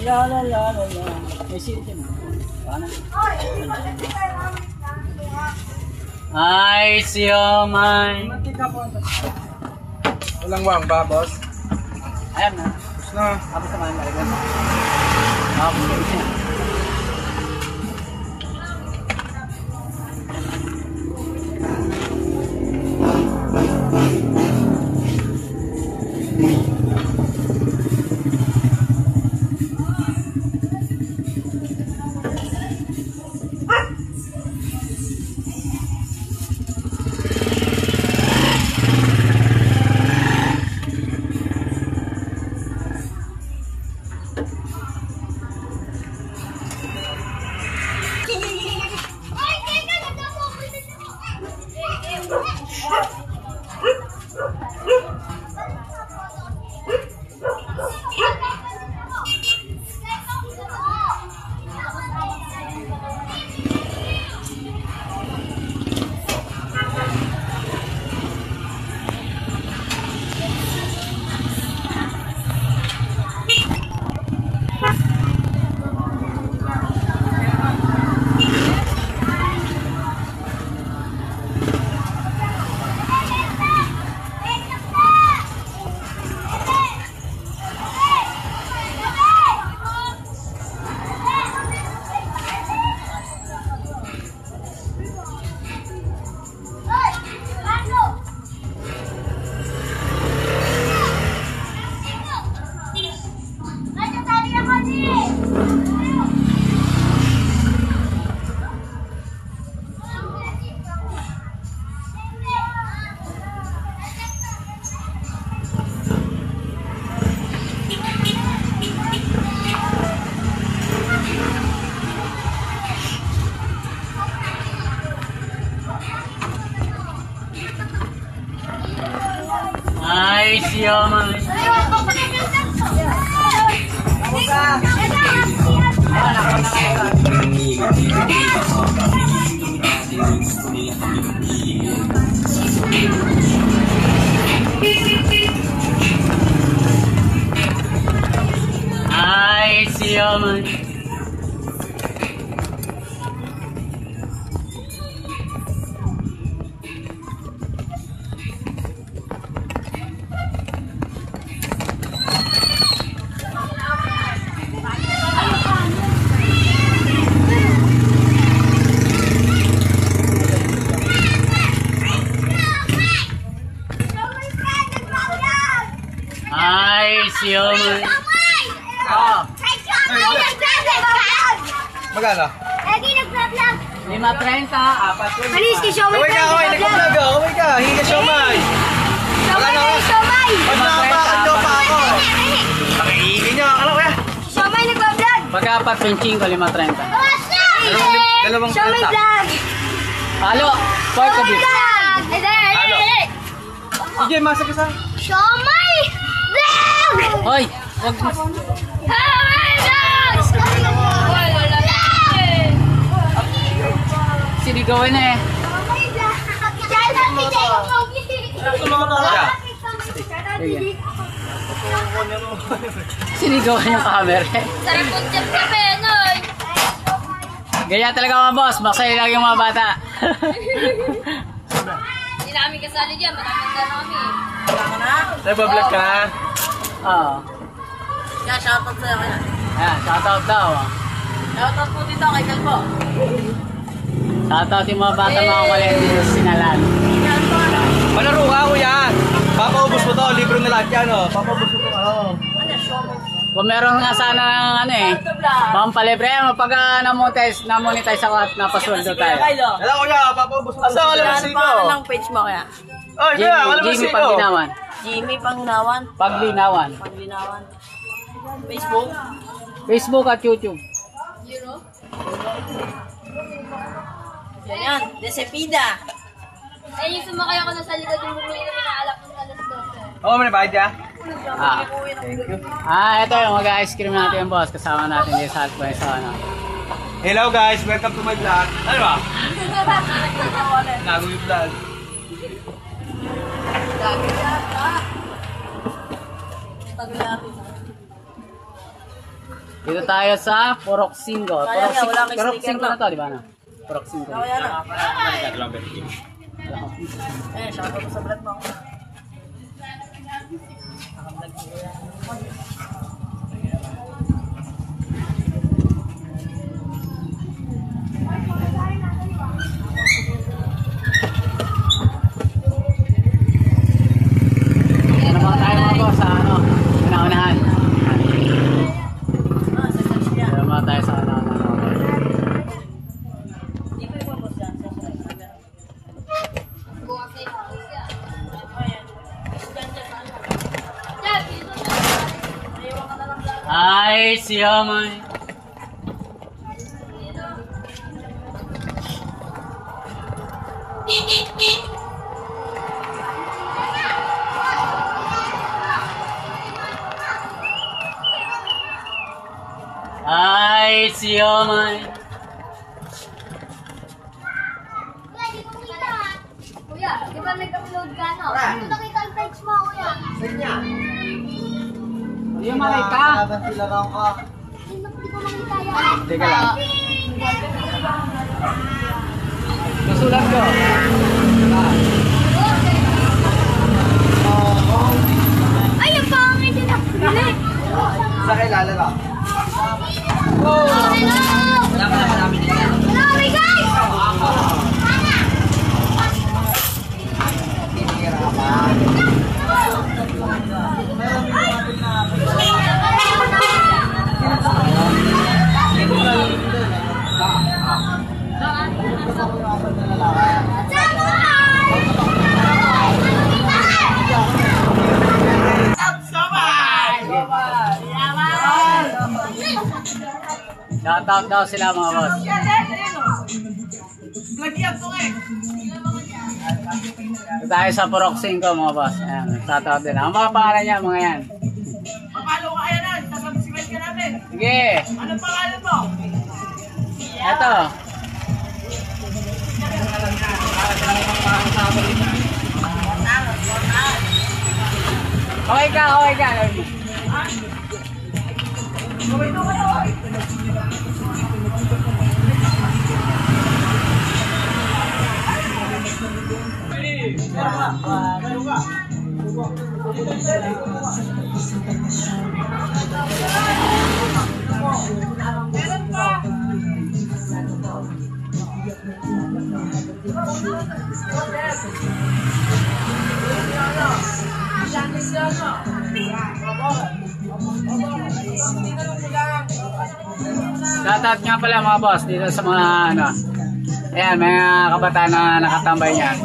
La la la la la. May silti mo. Paano? Ay, siomay. Walang wang ba, boss? Ayan na. Tapos na. Tapos naman, nalagyan. Okay. Ay, siomay. Ay, siomay. Ay, siomay. Ah. Magkano? Lagi nag-vlog. 5.30, 4. Alis kay Siomay. Kaway ka, kaway. Nag-vlog ka. Kaway ka. Hingi ka siomay. Siomay. Pag nakapakando pa ako. Pakiigin niyo. Akala ko ya. Siomay nag-vlog. Pag 4.25, 5.30. Dalawang Siomay plata. vlog. Halo, pork of beef. Halo. Sige, masak isa. Siomay vlog. Hoy, wag mo. Siomay vlog. Sinigawan na eh. Siomay vlog. Channel ni Sige. Sinigawan yung camera eh. Sarap kong dyan kape, Noy. Ganyan talaga mga boss, masaya lang yung mga bata. Hindi namin kasali dyan, matamanda na kami. Nagbablog ka? Oo. Kaya shoutout sa'yo kaya. Ayan, shoutout daw. Shoutout po dito kay Galpo. Shoutout yung mga bata mga kulit dito sa Sinalan. Palaro ka, kuya. Papaubos mo to. Libre na lahat yan, oh. Papaubos mo to, ano. Kung meron nga sana ng ano eh, pampalibre, pag na-monetize ako at napasweldo tayo. Hello, kuya. Papaubos mo to. Asa, alam mo sino? Ano ng page mo kaya? Oh, kuya. Alam mo Jimmy sino? Paglinawan. Jimmy Panglinawan. Paglinawan. Panglinawan. Facebook? Facebook at YouTube. Yan. Desepida. Ay, yung sumakay ako na sa likod yung bumili na pinaalak ng alas 12. Oo, may bayad ka? Ah, thank you. Ito yung mag-ice cream natin boss. Kasama natin dito sa Hotboy sa ano. Hello guys, welcome to my vlog. Ano ba? Nago yung vlog. Dito tayo sa Purok 5. Kaya nga, wala kang Purok sticker 5 na to, di ba? No? Purok 5. Kaya na. Eh, shoutout ko sa vlog mo. Ano mga tayo mga boss sa ano? Pinaunahan. Ah, sa search niya. Ano mga tayo sa ano? Di ko ipapos yan. Sa search niya. Bukas na yung Ayan. Diyan, diyan, ano. Dad, dito na. Naiwan ka na lang dyan. Ay, siya man. Ay, siya man. Kuya, di ko kita. Kuya, di ba nag-upload ka, no? Hindi ko nakita ang page mo, kuya. Hindi mo makita. Hindi ko makita yan. Teka lang. Susulat ko. Ay, ang pangit din ako. Dali. Sa kilala ka? Hello! Wala ka na marami din yan. Hello, guys! Shoutout daw sila mga boss. Ito tayo sa Purok 5 mga boss. Ayan, shoutout din. Ang mga pangalan niya mga yan. Papalo ka kaya nan? Sasabisimen ka namin. Sige. Anong pangalan mo? Ito. Okay ka, okay ka. Shoutout nga pala mga boss dito sa mga ano. Ayan, mga kabataan na nakatambay niyan.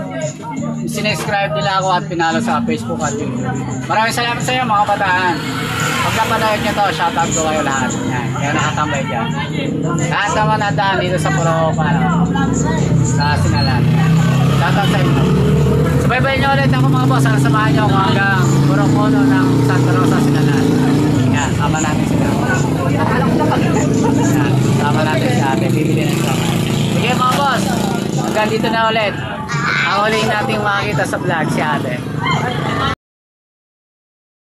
Sinescribe nila ako at pinalo sa Facebook at YouTube. Maraming salamat sa iyo mga kabataan. Pag napanood nyo to, shoutout ko kayo lahat. Ayan, kaya nakatambay dyan. Lahat naman nadaan dito sa Purok, ano, sa Sinalan. Shoutout sa inyo. Subaybay nyo ulit ako mga boss. Samahan nyo ako hanggang Purok 1 ng Santa Rosa, Sinalan. Ayan, sama natin sila. Ayan, sama natin si ate. Bibili na ito. Sige mga boss, hanggang dito na ulit. Ang huling nating makakita sa vlog si ate.